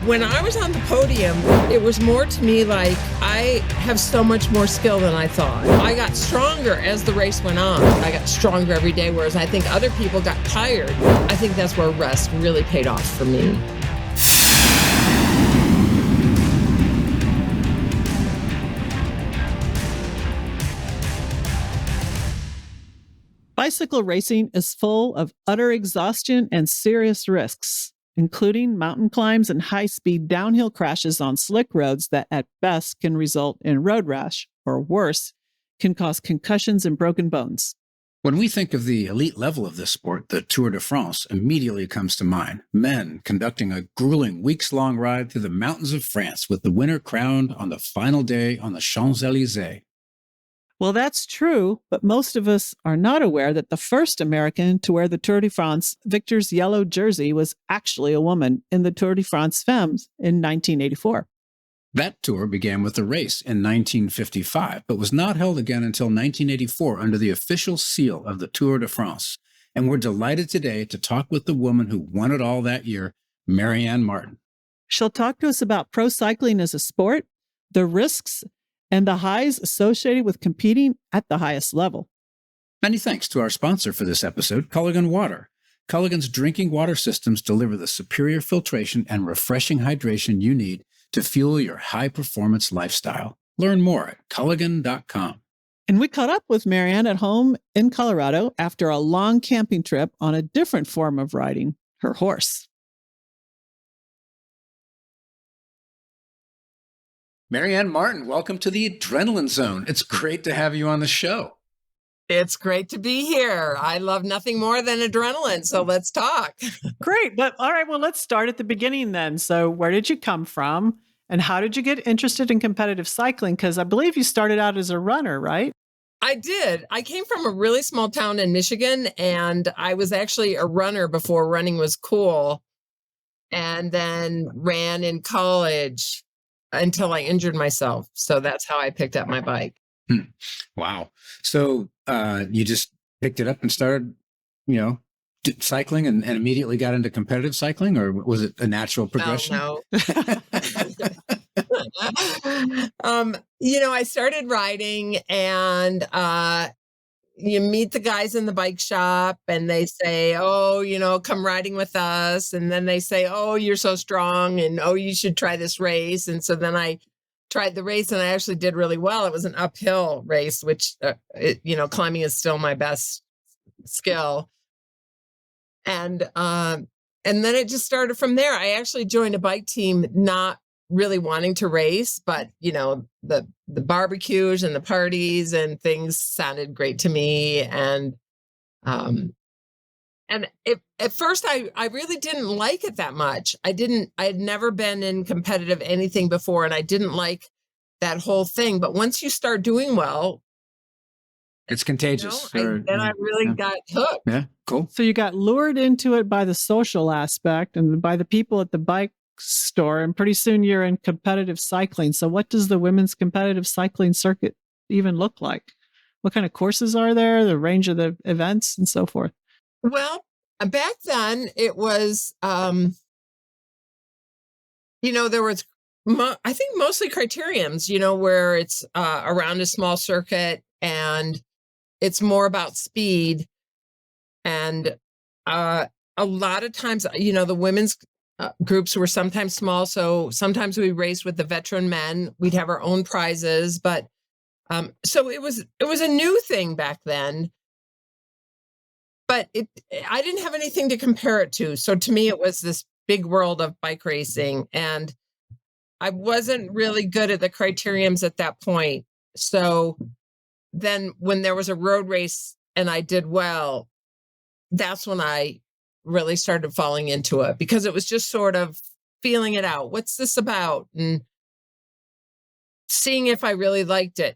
When I was on the podium, it was more to me like I have so much more skill than I thought. I got stronger as the race went on. I got stronger every day, whereas I think other people got tired. I think that's where rest really paid off for me. Bicycle racing is full of utter exhaustion and serious risks, including mountain climbs and high-speed downhill crashes on slick roads that at best can result in road rash, or worse, can cause concussions and broken bones. When we think of the elite level of this sport, the Tour de France immediately comes to mind. Men conducting a grueling weeks-long ride through the mountains of France with the winner crowned on the final day on the Champs-Élysées. Well, that's true, but most of us are not aware that the first American to wear the Tour de France victor's yellow jersey was actually a woman in the Tour de France Femmes in 1984. That tour began with a race in 1955, but was not held again until 1984 under the official seal of the Tour de France. And we're delighted today to talk with the woman who won it all that year, Marianne Martin. She'll talk to us about pro cycling as a sport, the risks, and the highs associated with competing at the highest level. Many thanks to our sponsor for this episode, Culligan Water. Culligan's drinking water systems deliver the superior filtration and refreshing hydration you need to fuel your high-performance lifestyle. Learn more at Culligan.com. And we caught up with Marianne at home in Colorado after a long camping trip on a different form of riding, her horse. Marianne Martin, welcome to the Adrenaline Zone. It's great to have you on the show. It's great to be here. I love nothing more than adrenaline, so let's talk. Great. But all right, well, let's start at the beginning then. So where did you come from and how did you get interested in competitive cycling? Because I believe you started out as a runner, right? I did. I came from a really small town in Michigan, and I was actually a runner before running was cool, and then ran in college until I injured myself. So that's how I picked up my bike. Wow. So you just picked it up and started, cycling and immediately got into competitive cycling, or was it a natural progression? No. I started riding, and you meet the guys in the bike shop and they say, oh, come riding with us. And then they say, oh, you're so strong, and oh, you should try this race. And so then I tried the race and I actually did really well. It was an uphill race, which, climbing is still my best skill. And then it just started from there. I actually joined a bike team, not really wanting to race, but the barbecues and the parties and things sounded great to me. And at first I really didn't like it that much. I had never been in competitive anything before, and I didn't like that whole thing. But once you start doing well, it's contagious. I really got hooked. Yeah, cool. So you got lured into it by the social aspect and by the people at the bike store, and pretty soon you're in competitive cycling. So what does the women's competitive cycling circuit even look like? What kind of courses are there, the range of the events and so forth? Well, back then it was, there was, I think mostly criteriums, where it's around a small circuit and it's more about speed. And a lot of times, the women's groups were sometimes small. So sometimes we raced with the veteran men. We'd have our own prizes, but so it was a new thing back then. But I didn't have anything to compare it to. So to me, it was this big world of bike racing, and I wasn't really good at the criteriums at that point. So then when there was a road race and I did well, that's when I really started falling into it, because it was just sort of feeling it out. What's this about? And seeing if I really liked it.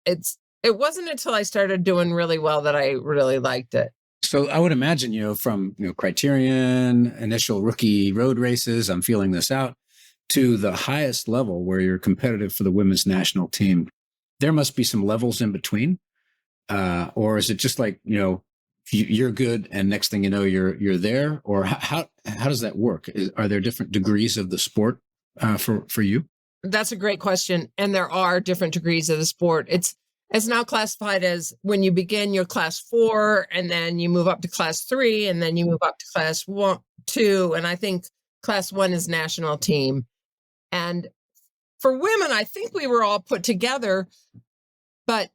It wasn't until I started doing really well that I really liked it. So I would imagine, from criterion, initial rookie road races, I'm feeling this out, to the highest level where you're competitive for the women's national team, there must be some levels in between. Or is it just like, you're good and next thing you know, you're there? Or how does that work? Are there different degrees of the sport? for you? That's a great question. And there are different degrees of the sport. It's now classified as when you begin your class 4, and then you move up to class 3, and then you move up to class 1, 2. And I think class 1 is national team. And for women, I think we were all put together. But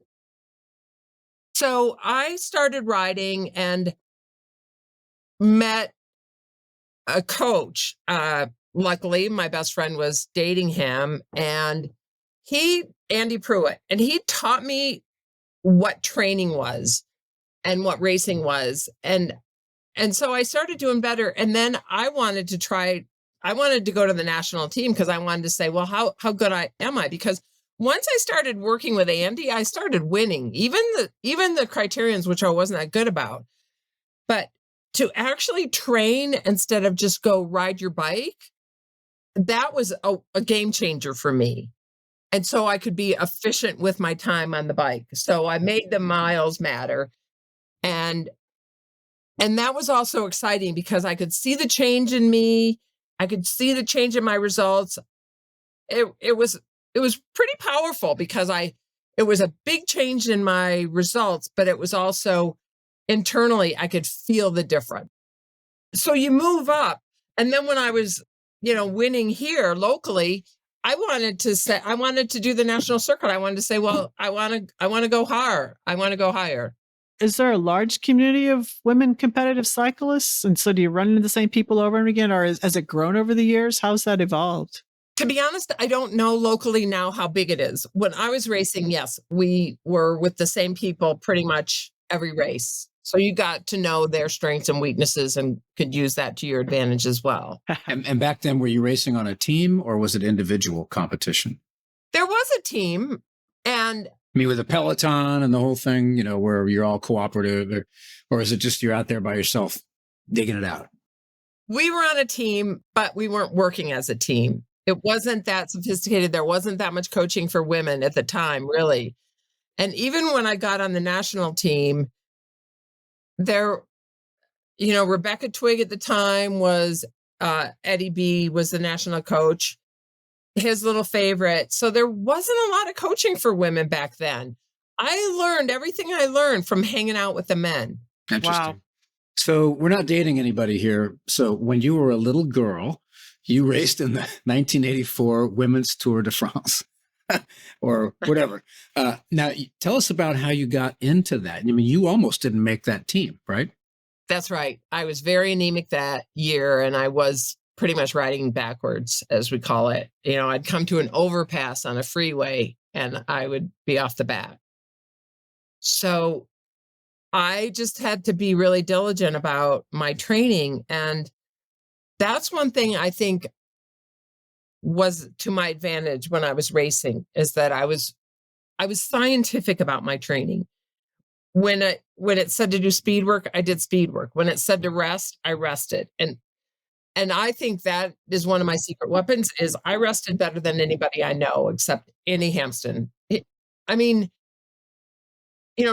so I started riding and met a coach. Luckily, my best friend was dating him, and Andy Pruitt, and he taught me what training was and what racing was. And so I started doing better. And then I wanted to go to the national team because I wanted to say, well, how good am I? Because once I started working with Andy, I started winning, even the criterions, which I wasn't that good about. But to actually train instead of just go ride your bike, that was a game changer for me. And so I could be efficient with my time on the bike. So I made the miles matter. And that was also exciting because I could see the change in me. I could see the change in my results. It was pretty powerful because it was a big change in my results, but it was also internally, I could feel the difference. So you move up. And then when I was, winning here locally, I wanted to do the national circuit. I wanted to say, well, I want to go higher. I want to go higher. Is there a large community of women competitive cyclists? And so do you run into the same people over and again, or has it grown over the years? How's that evolved? To be honest, I don't know locally now how big it is. When I was racing, yes, we were with the same people pretty much every race. So you got to know their strengths and weaknesses and could use that to your advantage as well. And back then, were you racing on a team or was it individual competition? There was a team, and I mean, with a peloton and the whole thing, where you're all cooperative, or is it just you're out there by yourself digging it out? We were on a team, but we weren't working as a team. It wasn't that sophisticated. There wasn't that much coaching for women at the time, really. And even when I got on the national team, Rebecca Twigg at the time was, Eddie B was the national coach, his little favorite. So there wasn't a lot of coaching for women back then. I learned everything I learned from hanging out with the men. Interesting. Wow. So we're not dating anybody here. So when you were a little girl, you raced in the 1984 Women's Tour de France or whatever. Now, tell us about how you got into that. I mean, you almost didn't make that team, right? That's right. I was very anemic that year, and I was pretty much riding backwards, as we call it. I'd come to an overpass on a freeway, and I would be off the bat. So I just had to be really diligent about my training. And that's one thing I think was to my advantage when I was racing, is that I was scientific about my training. When it said to do speed work, I did speed work. When it said to rest, I rested. And I think that is one of my secret weapons, is I rested better than anybody I know, except Annie Hampston.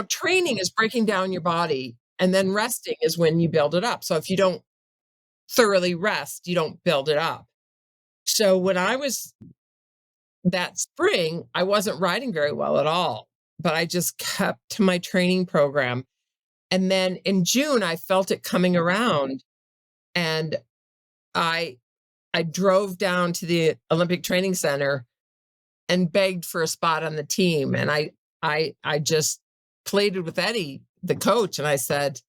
Training is breaking down your body, and then resting is when you build it up. So if you don't thoroughly rest, you don't build it up. So when I was that spring, I wasn't riding very well at all, but I just kept to my training program. And then in June, I felt it coming around, and I drove down to the Olympic Training Center and begged for a spot on the team. And I just pleaded with Eddie, the coach, and I said,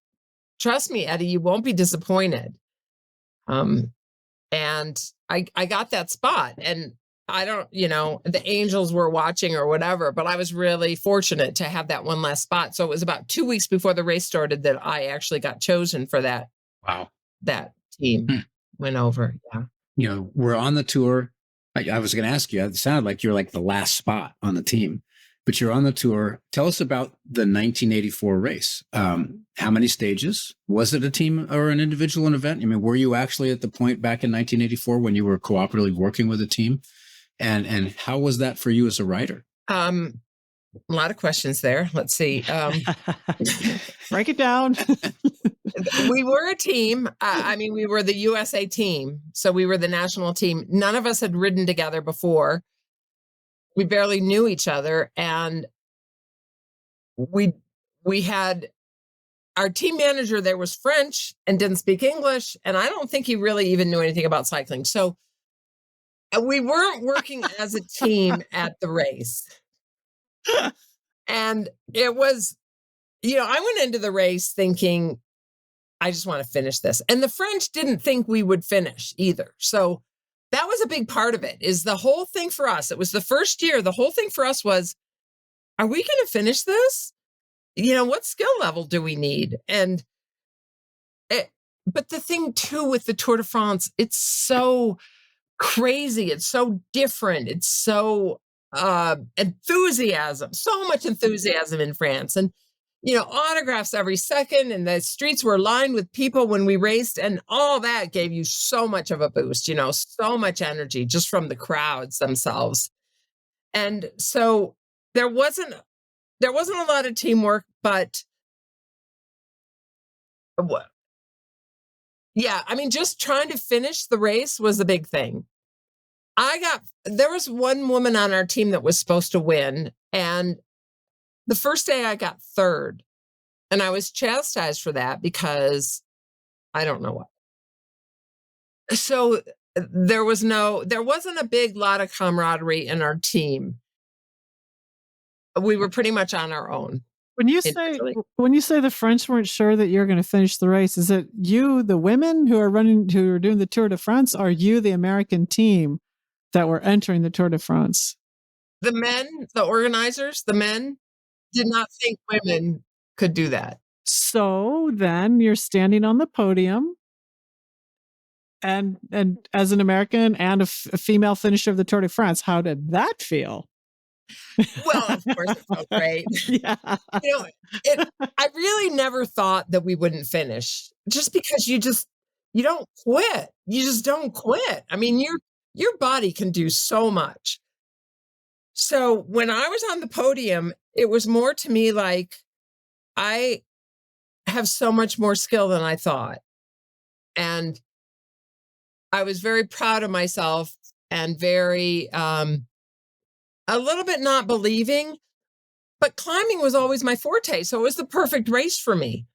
"Trust me, Eddie, you won't be disappointed." And I got that spot, and I don't, the angels were watching or whatever, but I was really fortunate to have that one last spot. So it was about 2 weeks before the race started that I actually got chosen for that. Wow. That team went over. Yeah. We're on the tour. I was going to ask you, it sounded like you're like the last spot on the team, but you're on the tour. Tell us about the 1984 race. How many stages? Was it a team or an individual event? I mean, were you actually at the point back in 1984 when you were cooperatively working with a team? And how was that for you as a rider? A lot of questions there. Let's see. Break it down. We were a team. I mean, we were the USA team. So we were the national team. None of us had ridden together before. We barely knew each other. And we had our team manager there was French and didn't speak English. And I don't think he really even knew anything about cycling. So we weren't working as a team at the race. And it was, I went into the race thinking, I just want to finish this. And the French didn't think we would finish either. So that was a big part of it, is the whole thing for us. It was the first year. The whole thing for us was, are we going to finish this? What skill level do we need? But the thing too with the Tour de France, it's so crazy. It's so different. It's so enthusiasm, so much enthusiasm in France. And, autographs every second, and the streets were lined with people when we raced, and all that gave you so much of a boost, so much energy just from the crowds themselves. And so there wasn't a lot of teamwork, but yeah, I mean, just trying to finish the race was a big thing. There was one woman on our team that was supposed to win, and the first day I got third, and I was chastised for that because I don't know what. So there wasn't a big lot of camaraderie in our team. We were pretty much on our own. When you say the French weren't sure that you're going to finish the race, is it you, the women who are doing the Tour de France, or you, the American team that were entering the Tour de France? The men, the organizers, the men did not think women could do that. So then you're standing on the podium, and as an American and a female finisher of the Tour de France, how did that feel? Well, of course, it felt great. Yeah. I really never thought that we wouldn't finish, just because you don't quit. You just don't quit. I mean, your body can do so much. So when I was on the podium, it was more to me like, I have so much more skill than I thought. And I was very proud of myself and very, a little bit not believing, but climbing was always my forte. So it was the perfect race for me.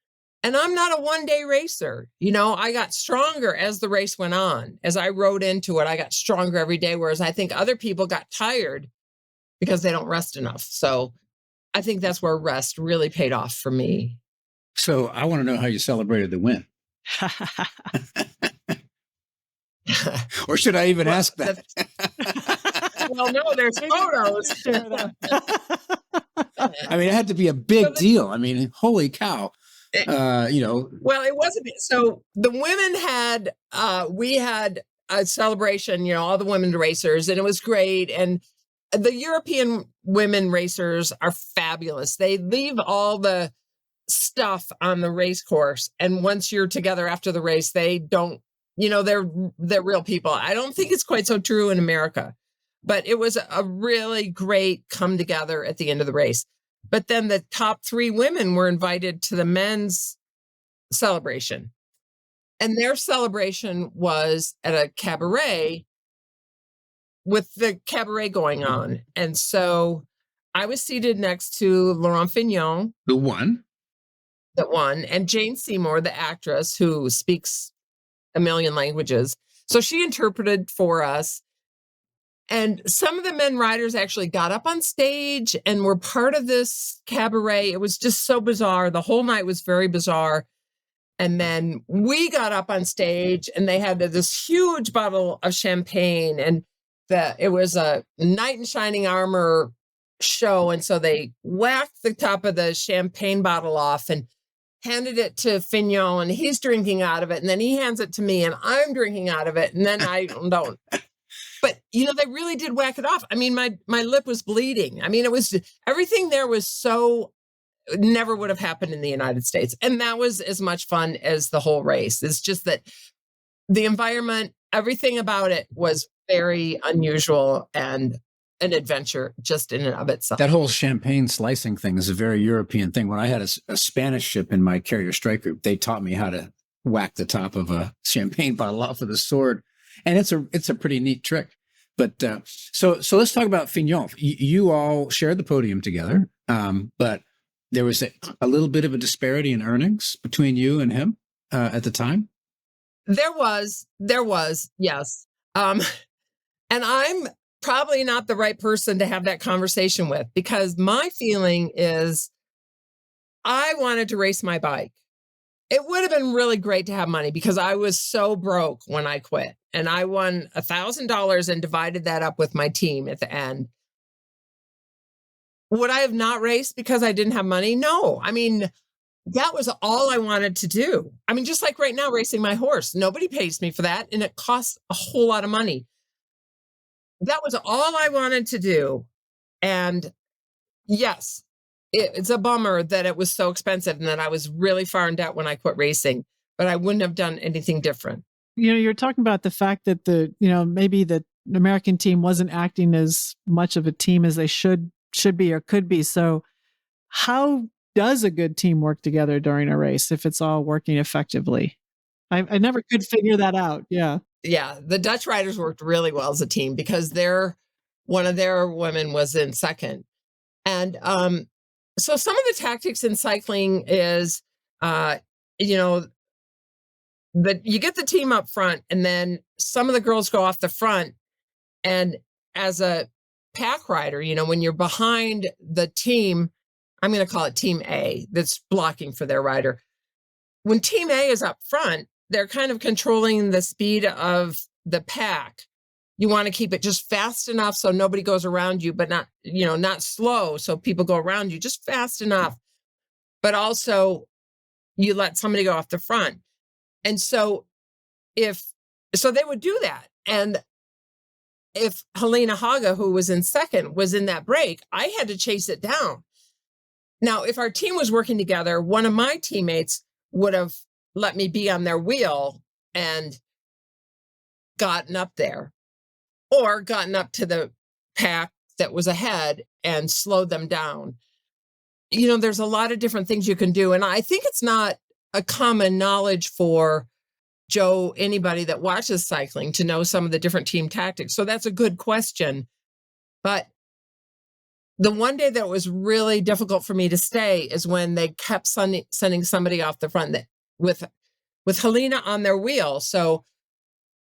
And I'm not a one-day racer. I got stronger as the race went on. As I rode into it, I got stronger every day, whereas I think other people got tired because they don't rest enough. So I think that's where rest really paid off for me. So I want to know how you celebrated the win. Or should I even ask that? Well, no, there's photos. I mean, it had to be a big deal. I mean, holy cow. Well, it wasn't. So the women we had a celebration, all the women racers, and it was great. And the European women racers are fabulous. They leave all the stuff on the race course. And once you're together after the race, they don't, they're real people. I don't think it's quite so true in America, but it was a really great come together at the end of the race. But then the top 3 women were invited to the men's celebration. And their celebration was at a cabaret with the cabaret going on. And so I was seated next to Laurent Fignon. The one. That won. And Jane Seymour, the actress who speaks a million languages. So she interpreted for us. And some of the men riders actually got up on stage and were part of this cabaret. It was just so bizarre. The whole night was very bizarre. And then we got up on stage and they had this huge bottle of champagne, and it was a knight in shining armor show. And so they whacked the top of the champagne bottle off and handed it to Fignon, and he's drinking out of it. And then he hands it to me and I'm drinking out of it. And then I don't. But, they really did whack it off. I mean, my lip was bleeding. I mean, it was, everything there was so, never would have happened in the United States. And that was as much fun as the whole race. It's just that the environment, everything about it was very unusual. And an adventure just in and of itself. That whole champagne slicing thing is a very European thing. When I had a Spanish ship in my carrier strike group, they taught me how to whack the top of a champagne bottle off with a sword, and it's a pretty neat trick. But so let's talk about Fenton. You all shared the podium together, but there was a little bit of a disparity in earnings between you and him at the time. There was, yes. And I'm probably not the right person to have that conversation with, because my feeling is I wanted to race my bike. It would have been really great to have money because I was so broke when I quit, and I won $1,000 and divided that up with my team at the end. Would I have not raced because I didn't have money? No. I mean, that was all I wanted to do. I mean, just like right now, racing my horse, nobody pays me for that, and it costs a whole lot of money. That was all I wanted to do. And yes, it's a bummer that it was so expensive and that I was really far in debt when I quit racing, but I wouldn't have done anything different. You're talking about the fact that maybe the American team wasn't acting as much of a team as they should be or could be. So how does a good team work together during a race if it's all working effectively? I never could figure that out. Yeah. Yeah. The Dutch riders worked really well as a team because one of their women was in second. And so some of the tactics in cycling is, that you get the team up front, and then some of the girls go off the front. And as a pack rider, when you're behind the team, I'm going to call it team A, that's blocking for their rider. When team A is up front, they're kind of controlling the speed of the pack. You want to keep it just fast enough so nobody goes around you, but not slow so people go around you, just fast enough. But also you let somebody go off the front. And so they would do that. And if Helena Haga, who was in second, was in that break, I had to chase it down. Now, if our team was working together, one of my teammates would have let me be on their wheel and gotten up there, or gotten up to the pack that was ahead and slowed them down. There's a lot of different things you can do. And I think it's not a common knowledge for anybody that watches cycling to know some of the different team tactics. So that's a good question. But the one day that was really difficult for me to stay is when they kept sending somebody off the front with Helena on their wheel. So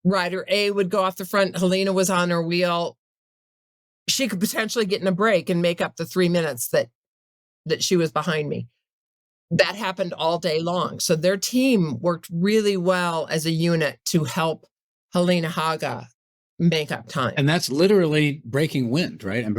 rider A would go off the front. Helena was on her wheel. She could potentially get in a break and make up the 3 minutes that she was behind me. That happened all day long. So their team worked really well as a unit to help Helena Haga make up time. And that's literally breaking wind, right? And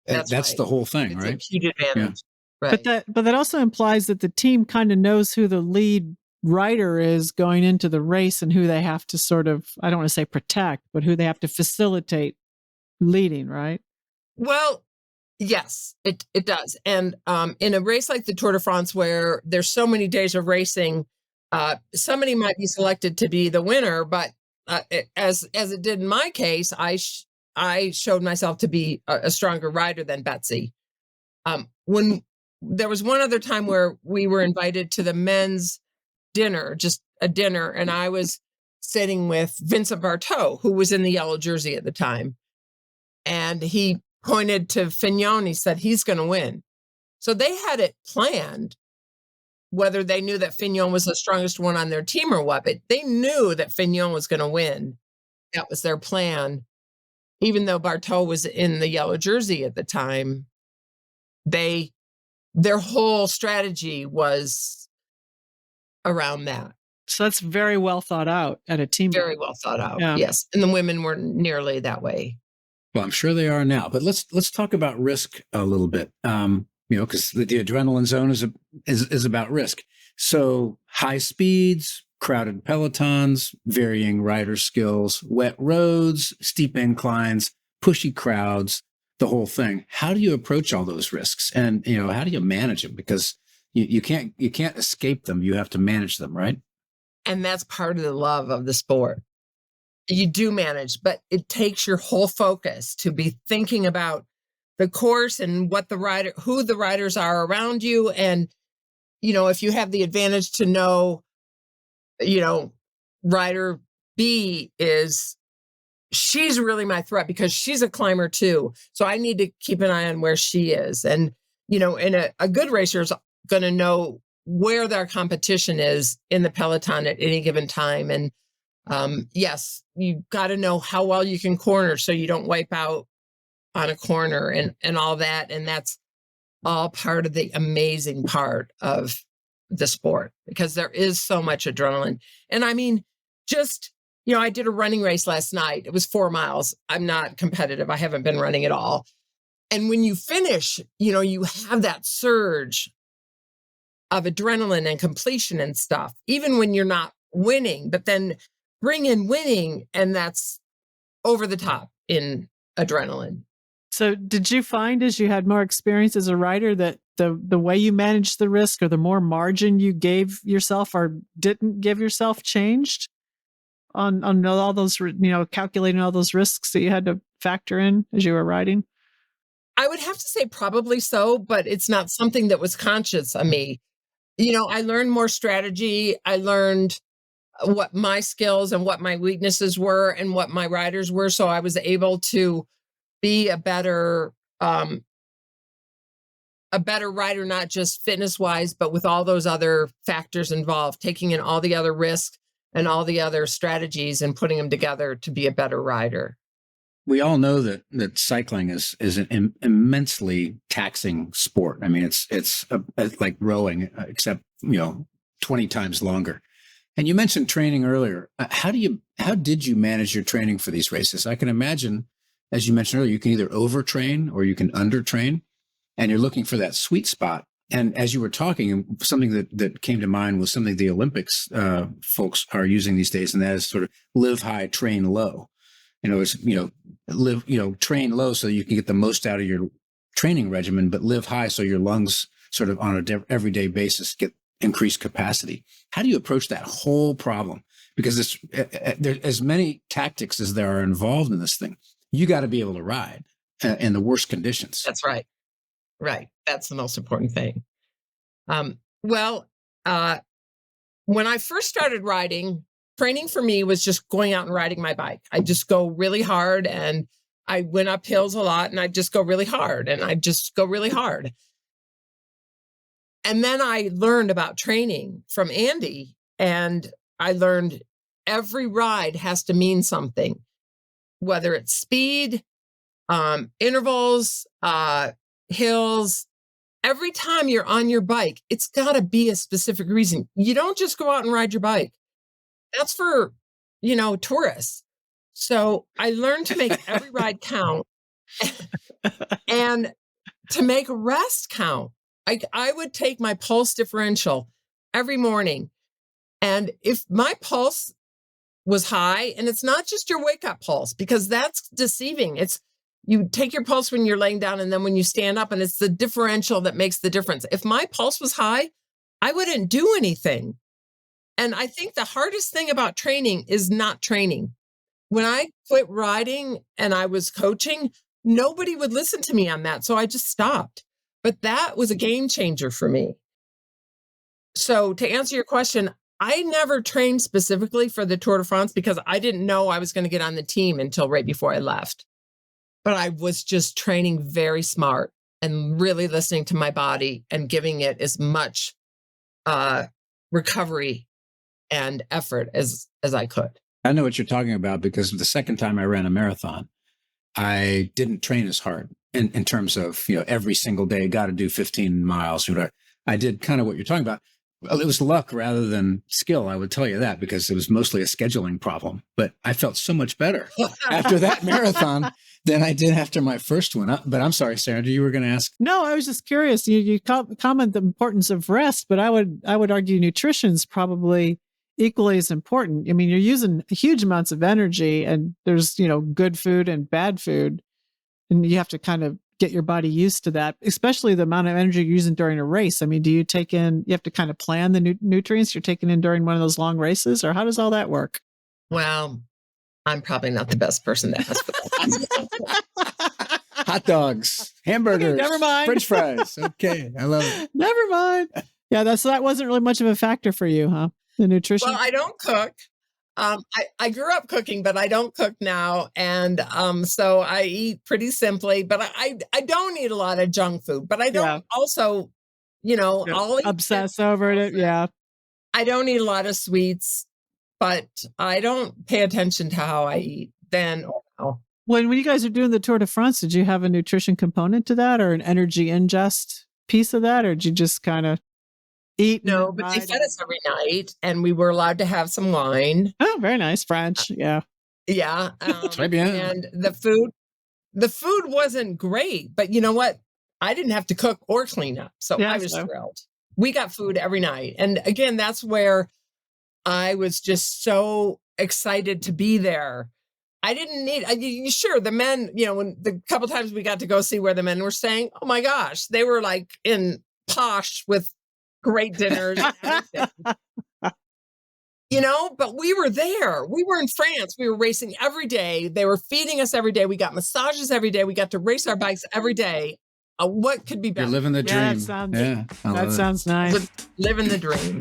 that's right. The whole thing, It's right? a huge advantage. Yeah. Right. But that also implies that the team kind of knows who the lead rider is going into the race and who they have to sort of, I don't want to say protect, but who they have to facilitate leading, right? Well, yes, it does. And in a race like the Tour de France, where there's so many days of racing, somebody might be selected to be the winner, but as it did in my case, I showed myself to be a stronger rider than Betsy. When there was one other time where we were invited to the men's dinner, just a dinner, and I was sitting with Vincent Barteau, who was in the yellow jersey at the time, and he pointed to Fenton. He said, he's going to win. So they had it planned, whether they knew that Fenton was the strongest one on their team or what, but they knew that Fenton was going to win. That was their plan. Even though Barteau was in the yellow jersey at the time, their whole strategy was around that. So that's very well thought out at a team. Very well thought out. Yeah. Yes. And the women weren't nearly that way. Well, I'm sure they are now, but let's talk about risk a little bit. Because the adrenaline zone is about risk. So high speeds, crowded pelotons, varying rider skills, wet roads, steep inclines, pushy crowds, the whole thing. How do you approach all those risks? And, how do you manage them? Because you can't escape them. You have to manage them, right? And that's part of the love of the sport. You do manage, but it takes your whole focus to be thinking about the course and who the riders are around you. And, if you have the advantage to know, rider B she's really my threat because she's a climber too. So I need to keep an eye on where she is. And, and a good racer is going to know where their competition is in the peloton at any given time. And yes, you got to know how well you can corner so you don't wipe out on a corner and all that. And that's all part of the amazing part of the sport because there is so much adrenaline. And I mean, I did a running race last night. It was 4 miles. I'm not competitive. I haven't been running at all. And when you finish, you have that surge of adrenaline and completion and stuff, even when you're not winning, but then bring in winning, and that's over the top in adrenaline. So did you find as you had more experience as a rider that the way you managed the risk or the more margin you gave yourself or didn't give yourself changed on all those, calculating all those risks that you had to factor in as you were riding? I would have to say probably so, but it's not something that was conscious of me. I learned more strategy. I learned what my skills and what my weaknesses were and what my riders were. So I was able to be a better rider, not just fitness wise, but with all those other factors involved, taking in all the other risks and all the other strategies and putting them together to be a better rider. We all know that cycling is an immensely taxing sport. I mean, it's like rowing, except 20 times longer. And you mentioned training earlier. How did you manage your training for these races? I can imagine, as you mentioned earlier, you can either overtrain or you can undertrain, and you're looking for that sweet spot. And as you were talking, something that came to mind was something the Olympics folks are using these days, and that is sort of live high, train low. Train low so you can get the most out of your training regimen, but live high so your lungs sort of on an everyday basis get increased capacity. How do you approach that whole problem? Because there's as many tactics as there are involved in this thing. You got to be able to ride in the worst conditions. That's right. Right. That's the most important thing. When I first started riding, training for me was just going out and riding my bike. I just go really hard, and I went up hills a lot, and I just go really hard, and I just go really hard. And then I learned about training from Andy, and I learned every ride has to mean something, whether it's speed, intervals, hills. Every time you're on your bike, it's got to be a specific reason. You don't just go out and ride your bike. That's for, tourists. So I learned to make every ride count and to make rest count. I would take my pulse differential every morning. And if my pulse was high, and it's not just your wake up pulse, because that's deceiving. You take your pulse when you're laying down and then when you stand up, and it's the differential that makes the difference. If my pulse was high, I wouldn't do anything. And I think the hardest thing about training is not training. When I quit riding and I was coaching, nobody would listen to me on that. So I just stopped. But that was a game changer for me. So to answer your question, I never trained specifically for the Tour de France because I didn't know I was going to get on the team until right before I left. But I was just training very smart and really listening to my body and giving it as much recovery and effort as I could. I know what you're talking about because the second time I ran a marathon, I didn't train as hard in terms of, every single day, got to do 15 miles. I did kind of what you're talking about. Well, it was luck rather than skill, I would tell you that, because it was mostly a scheduling problem. But I felt so much better after that marathon than I did after my first one. But I'm sorry, Sandra, you were going to ask. No, I was just curious. You comment the importance of rest, but I would argue nutrition's probably equally as important. I mean, you're using huge amounts of energy, and there's, good food and bad food, and you have to kind of get your body used to that, especially the amount of energy you're using during a race. I mean, you have to kind of plan the nutrients you're taking in during one of those long races, or how does all that work? Well, I'm probably not the best person to ask for that. Hot dogs, hamburgers, Okay, never mind. French fries. Okay, I love it. Never mind. Yeah, that wasn't really much of a factor for you, huh? The nutrition. Well, I don't cook. I grew up cooking, but I don't cook now. And so I eat pretty simply, but I don't eat a lot of junk food, but I don't also, I'll eat obsess over it. Yeah. I don't eat a lot of sweets, but I don't pay attention to how I eat then or now. When you guys are doing the Tour de France, did you have a nutrition component to that or an energy ingest piece of that? Or did you just kind of eat? No, but they fed us every night and we were allowed to have some wine. Oh, very nice. French. Yeah. Yeah. Très bien. And the food wasn't great, but you know what? I didn't have to cook or clean up. So I was thrilled. We got food every night. And again, that's where I was just so excited to be there. I didn't need, sure, the men, when the couple times we got to go see where the men were staying, oh my gosh, they were like in posh with great dinners. But we were there. We were in France. We were racing every day. They were feeding us every day. We got massages every day. We got to race our bikes every day. What could be better? You're living the dream. That sounds nice. Living the dream.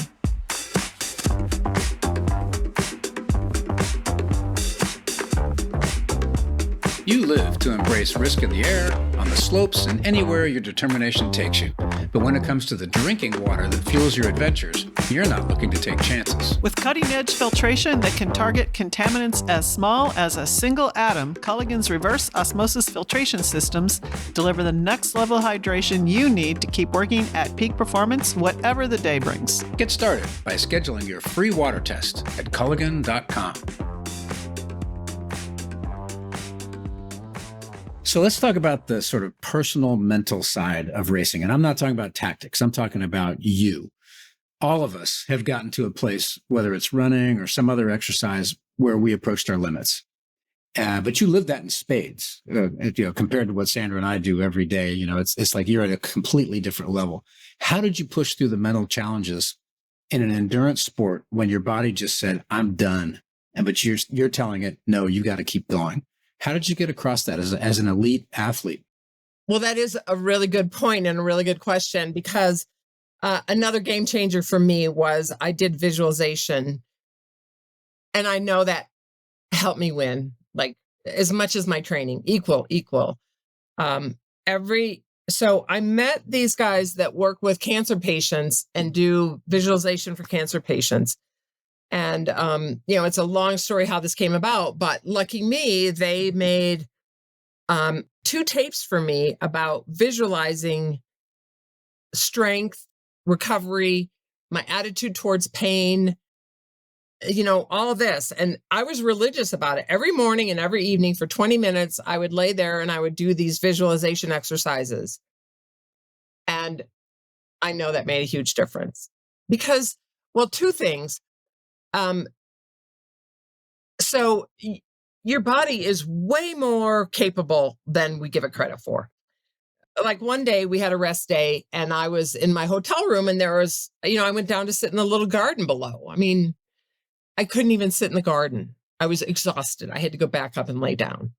You live to embrace risk in the air, on the slopes, and anywhere your determination takes you. But when it comes to the drinking water that fuels your adventures, you're not looking to take chances. With cutting-edge filtration that can target contaminants as small as a single atom, Culligan's reverse osmosis filtration systems deliver the next-level hydration you need to keep working at peak performance, whatever the day brings. Get started by scheduling your free water test at culligan.com. So let's talk about the sort of personal mental side of racing. And I'm not talking about tactics. I'm talking about you. All of us have gotten to a place, whether it's running or some other exercise, where we approached our limits. But you live that in spades, compared to what Sandra and I do every day. It's like you're at a completely different level. How did you push through the mental challenges in an endurance sport when your body just said, I'm done? But you're telling it, no, you got to keep going. How did you get across that as an elite athlete? Well, that is a really good point and a really good question, because another game changer for me was I did visualization. And I know that helped me win, like as much as my training, equal. So I met these guys that work with cancer patients and do visualization for cancer patients. And, it's a long story how this came about, but lucky me, they made 2 tapes for me about visualizing strength, recovery, my attitude towards pain, all of this. And I was religious about it. Every morning and every evening for 20 minutes, I would lay there and I would do these visualization exercises. And I know that made a huge difference because, 2 things. So your body is way more capable than we give it credit for. Like one day we had a rest day and I was in my hotel room and there was, I went down to sit in the little garden below. I mean, I couldn't even sit in the garden. I was exhausted. I had to go back up and lay down.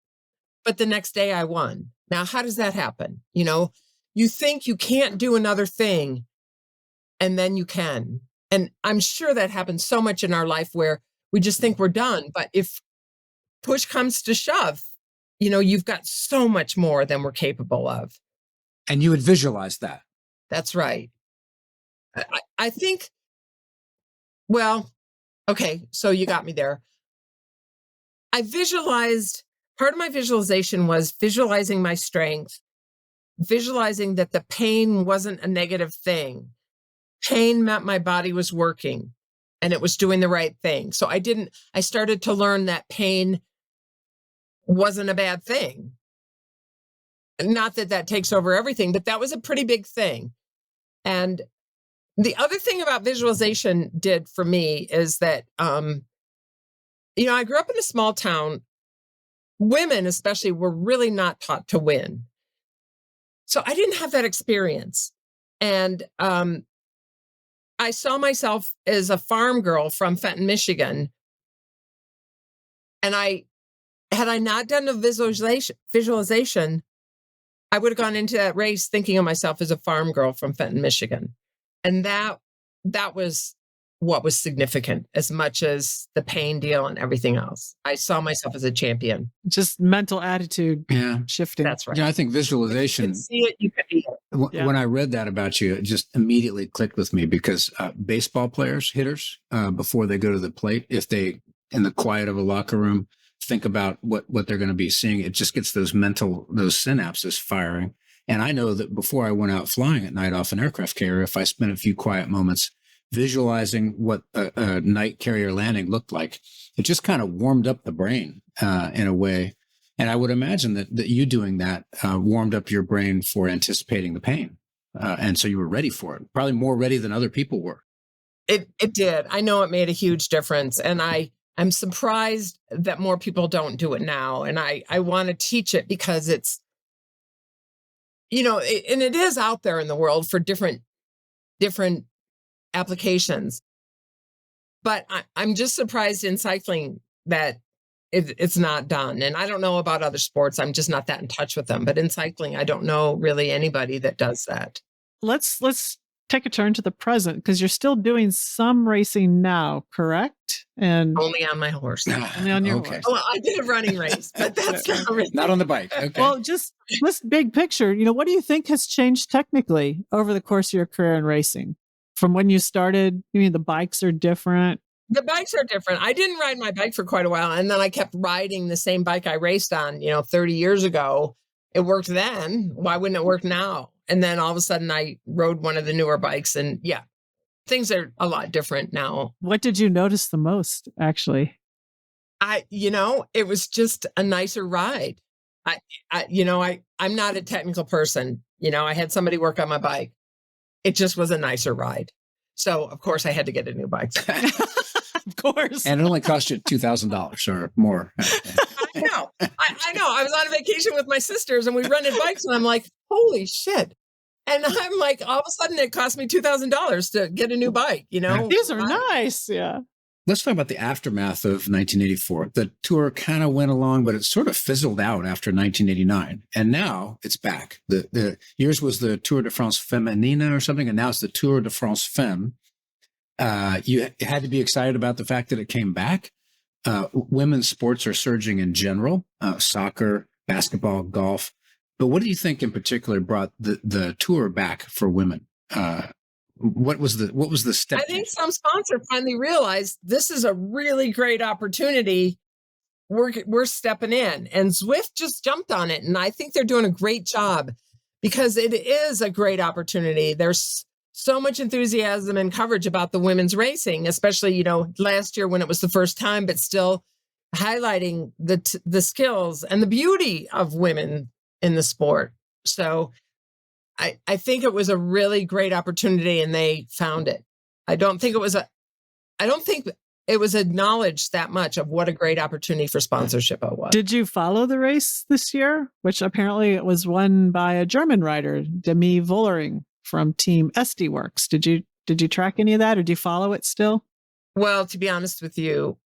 But the next day I won. Now, how does that happen? You think you can't do another thing and then you can. And I'm sure that happens so much in our life where we just think we're done. But if push comes to shove, you've got so much more than we're capable of. And you would visualize that. That's right. I think, okay, so you got me there. I visualized, part of my visualization was visualizing my strength, visualizing that the pain wasn't a negative thing. Pain meant my body was working and it was doing the right thing. So I started to learn that pain wasn't a bad thing. Not that takes over everything, but that was a pretty big thing. And the other thing about visualization did for me is that, I grew up in a small town. Women especially were really not taught to win. So I didn't have that experience. And, I saw myself as a farm girl from Fenton, Michigan. And I had I not done a visualization, I would have gone into that race thinking of myself as a farm girl from Fenton, Michigan. And that was what was significant as much as the pain deal and everything else. I saw myself as a champion. Just mental attitude shifting. That's right. Yeah, I think visualization. You can see it, you can be it. When I read that about you, it just immediately clicked with me because baseball players, hitters, before they go to the plate, if they, in the quiet of a locker room, think about what they're going to be seeing, it just gets those synapses firing. And I know that before I went out flying at night off an aircraft carrier, if I spent a few quiet moments visualizing what a night carrier landing looked like, it just kind of warmed up the brain in a way. And I would imagine that you doing that warmed up your brain for anticipating the pain. And so you were ready for it, probably more ready than other people were. It did. I know it made a huge difference. And I'm surprised that more people don't do it now. And I want to teach it because it's, and it is out there in the world for different applications. But I'm just surprised in cycling that it's not done. And I don't know about other sports. I'm just not that in touch with them. But in cycling, I don't know really anybody that does that. Let's take a turn to the present because you're still doing some racing now, correct? And only on my horse. Only on your horse. Well, I did a running race, but that's not really. Not on the bike. Okay. Well, just big picture, what do you think has changed technically over the course of your career in racing? From when you started, you mean the bikes are different? The bikes are different. I didn't ride my bike for quite a while. And then I kept riding the same bike I raced on, 30 years ago. It worked then. Why wouldn't it work now? And then all of a sudden I rode one of the newer bikes and things are a lot different now. What did you notice the most, actually? It was just a nicer ride. I'm not a technical person. I had somebody work on my bike. It just was a nicer ride. So, of course, I had to get a new bike. Of course. And it only cost you $2,000 or more. I know. I was on vacation with my sisters and we rented bikes and I'm like, holy shit. And I'm like, all of a sudden it cost me $2,000 to get a new bike, These are nice. Yeah. Let's talk about the aftermath of 1984. The tour kind of went along, but it sort of fizzled out after 1989. And now it's back. The yours was the Tour de France Feminine or something, and now it's the Tour de France Femmes. You had to be excited about the fact that it came back. Women's sports are surging in general, soccer, basketball, golf. But what do you think in particular brought the tour back for women? What was the step? I think some sponsor finally realized this is a really great opportunity. We're stepping in, and Zwift just jumped on it, and I think they're doing a great job because it is a great opportunity. There's so much enthusiasm and coverage about the women's racing, especially last year when it was the first time, but still highlighting the skills and the beauty of women in the sport. So I think it was a really great opportunity and they found it. I don't think it was acknowledged that much of what a great opportunity for sponsorship it was. Did you follow the race this year, which apparently it was won by a German rider, Demi Vollering from Team SD Works? Did you track any of that or do you follow it still? Well, to be honest with you,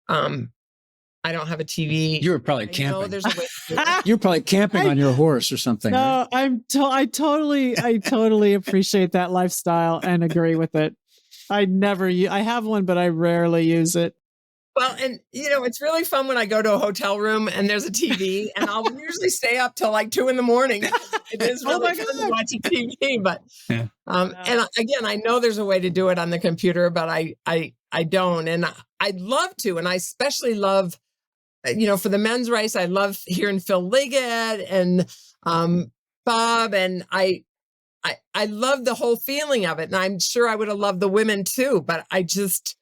I don't have a TV. You were probably camping. There's a way to do it. You were probably camping on your horse or something. No, right? I totally appreciate that lifestyle and agree with it. I have one, but I rarely use it. Well, and it's really fun when I go to a hotel room and there's a TV and I'll usually stay up till like 2 a.m. It is really fun watching TV, but, and again, I know there's a way to do it on the computer, but I don't. And I'd love to. And I especially love, for the men's race, I love hearing Phil Liggett and Bob. And I love the whole feeling of it. And I'm sure I would have loved the women too, but I just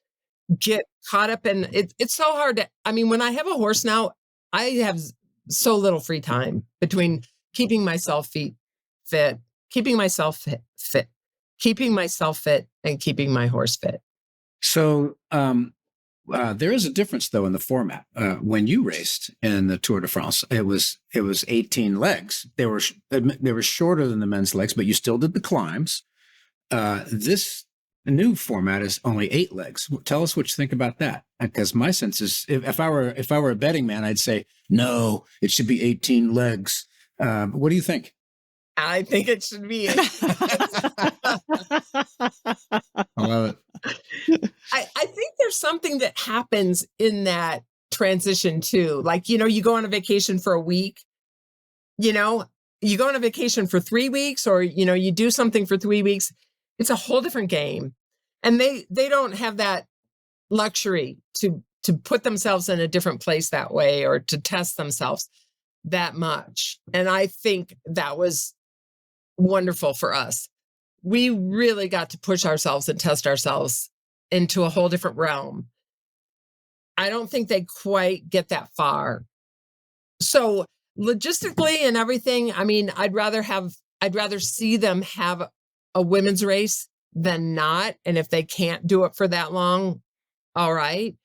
get caught up in it. It's so hard when I have a horse now, I have so little free time between keeping myself fit, keeping myself fit, and keeping my horse fit. So, there is a difference, though, in the format. When you raced in the Tour de France, it was 18 legs. They were shorter than the men's legs, but you still did the climbs. This the new format is only 8 legs. Tell us what you think about that. Because my sense is, if I were a betting man, I'd say no, it should be 18 legs. What do you think? I think it should be. I love it. I think there's something that happens in that transition too. Like, you go on a vacation for a week, you go on a vacation for 3 weeks, or, you do something for 3 weeks. It's a whole different game. And they don't have that luxury to put themselves in a different place that way, or to test themselves that much. And I think that was wonderful for us. We really got to push ourselves and test ourselves into a whole different realm. I don't think they quite get that far. So logistically and everything, I mean, I'd rather see them have a women's race than not. And if they can't do it for that long, all right.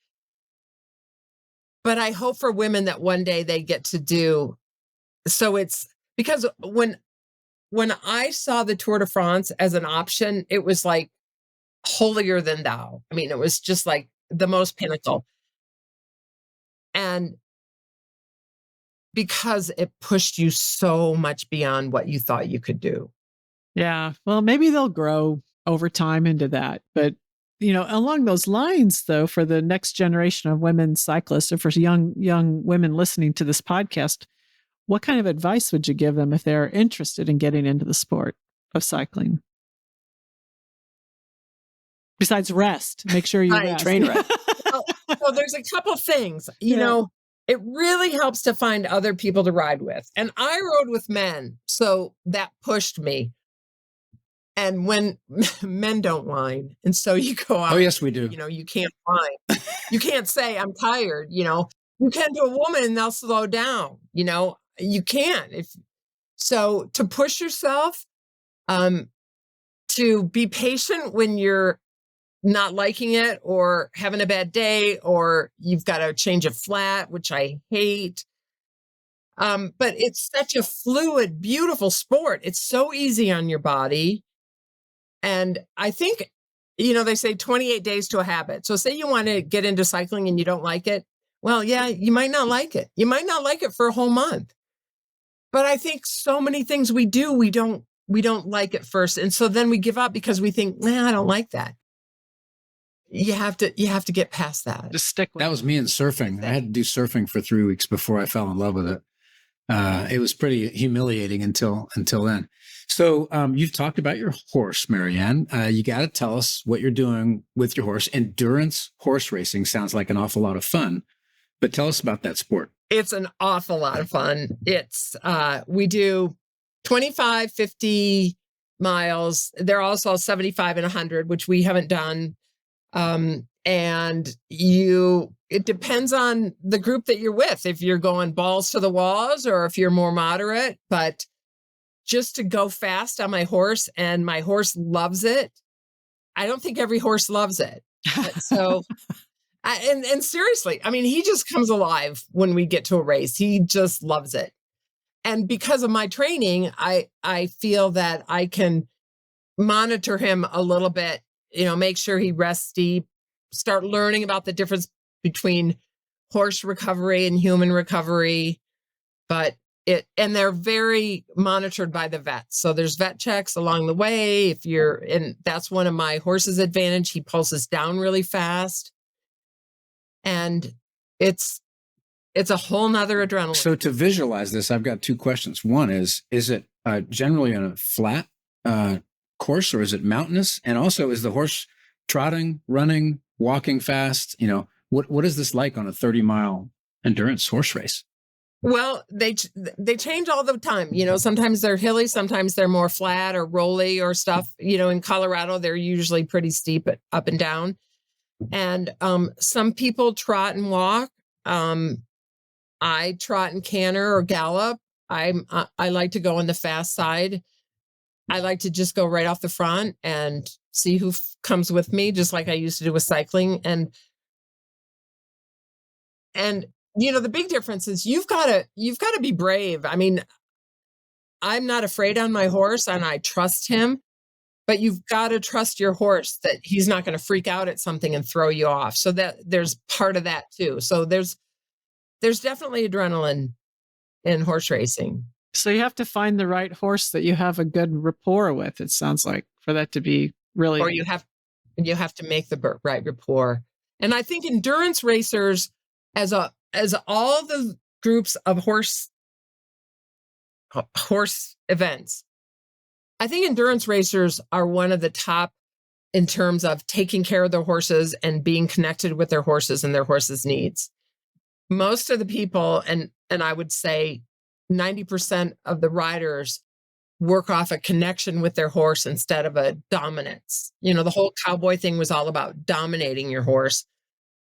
But I hope for women that one day they get to do. So it's because when I saw the Tour de France as an option, it was like holier than thou. I mean, it was just like the most pinnacle. And because it pushed you so much beyond what you thought you could do. Yeah. Well, maybe they'll grow over time into that. But, along those lines, though, for the next generation of women cyclists, or for young women listening to this podcast, what kind of advice would you give them if they're interested in getting into the sport of cycling? Besides rest, make sure you rest. Train rest. Well, there's a couple things, it really helps to find other people to ride with. And I rode with men, so that pushed me. And when men don't whine, and so you go out. Oh, yes, we do. You can't whine. You can't say, I'm tired, You can to a woman and they'll slow down, You can't. So to push yourself, to be patient when you're not liking it, or having a bad day, or you've got to change a flat, which I hate. But it's such a fluid, beautiful sport. It's so easy on your body. And I think, they say 28 days to a habit. So say you want to get into cycling and you don't like it. Well, yeah, you might not like it. You might not like it for a whole month. But I think so many things we do, we don't like at first. And so then we give up because we think, I don't like that. You have to get past that. Just stick with that. Was me in surfing. I had to do surfing for 3 weeks before I fell in love with it. It was pretty humiliating until then. So you've talked about your horse, Marianne. You got to tell us what you're doing with your horse. Endurance horse racing sounds like an awful lot of fun, but tell us about that sport. It's an awful lot of fun. It's we do 25, 50 miles. They're also 75 and 100, which we haven't done. And it depends on the group that you're with, if you're going balls to the walls or if you're more moderate, but just to go fast on my horse, and my horse loves it. I don't think every horse loves it. So, and seriously, I mean, he just comes alive when we get to a race. He just loves it. And because of my training, I feel that I can monitor him a little bit, make sure he rests deep, start learning about the difference between horse recovery and human recovery. And they're very monitored by the vets. So there's vet checks along the way. And that's one of my horse's advantage. He pulses down really fast. And it's a whole nother adrenaline. So to visualize this, I've got 2 questions. One is it generally on a flat course, or is it mountainous? And also, is the horse trotting, running, walking fast? What is this like on a 30-mile endurance horse race? Well, they change all the time. Sometimes they're hilly, sometimes they're more flat or rolly or stuff. In Colorado, they're usually pretty steep up and down. And some people trot and walk. I trot and canter or gallop. I like to go on the fast side. I like to just go right off the front and see who comes with me, just like I used to do with cycling. And the big difference is you've got to be brave. I mean, I'm not afraid on my horse, and I trust him. but you've got to trust your horse that he's not going to freak out at something and throw you off. So that there's part of that too. So there's definitely adrenaline in horse racing. So you have to find the right horse that you have a good rapport with, it sounds like, for that to be really. Or you have to make the right rapport. And I think endurance racers, as all the groups of horse events, I think endurance racers are one of the top in terms of taking care of their horses and being connected with their horses and their horses' needs. Most of the people, and I would say 90% of the riders, work off a connection with their horse instead of a dominance. The whole cowboy thing was all about dominating your horse.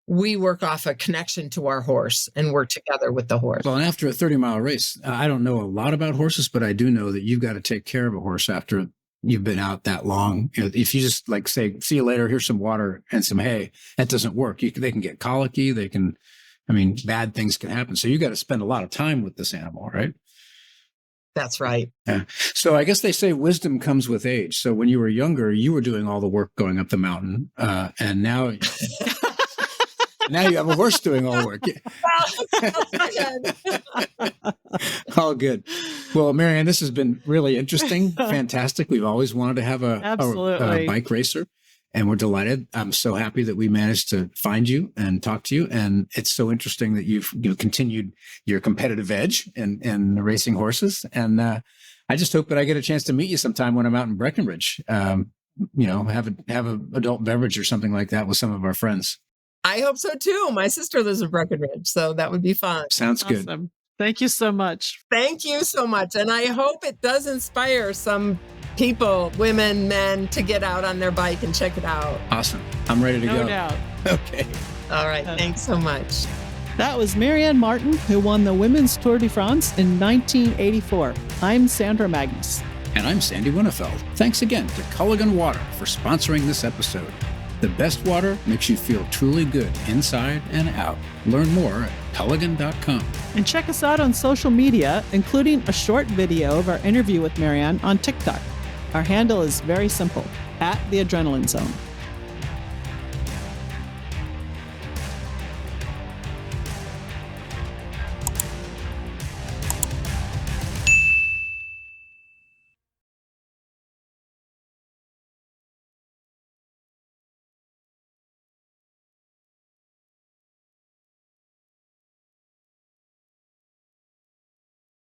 We work off a connection to our horse and work together with the horse. Well, and after a 30-mile race, I don't know a lot about horses, but I do know that you've got to take care of a horse after you've been out that long. If you just say, see you later, here's some water and some hay, that doesn't work. They can get colicky. Bad things can happen. So you got to spend a lot of time with this animal, right? That's right. Yeah. So I guess they say wisdom comes with age. So when you were younger, you were doing all the work going up the mountain. And now, now you have a horse doing all the work. All good. Well, Marianne, this has been really interesting. Fantastic. We've always wanted to have a bike racer. And we're delighted. I'm so happy that we managed to find you and talk to you. And it's so interesting that you've continued your competitive edge in racing horses. And I just hope that I get a chance to meet you sometime when I'm out in Breckenridge. Have an adult beverage or something like that with some of our friends. I hope so too. My sister lives in Breckenridge, so that would be fun. Sounds good. Awesome. Thank you so much. Thank you so much. And I hope it does inspire some people, women, men, to get out on their bike and check it out. Awesome. I'm ready to go. No doubt. Okay. All right. Thanks so much. That was Marianne Martin, who won the Women's Tour de France in 1984. I'm Sandra Magnus. And I'm Sandy Winnefeld. Thanks again to Culligan Water for sponsoring this episode. The best water makes you feel truly good inside and out. Learn more at culligan.com. And check us out on social media, including a short video of our interview with Marianne on TikTok. Our handle is very simple, @TheAdrenalineZone.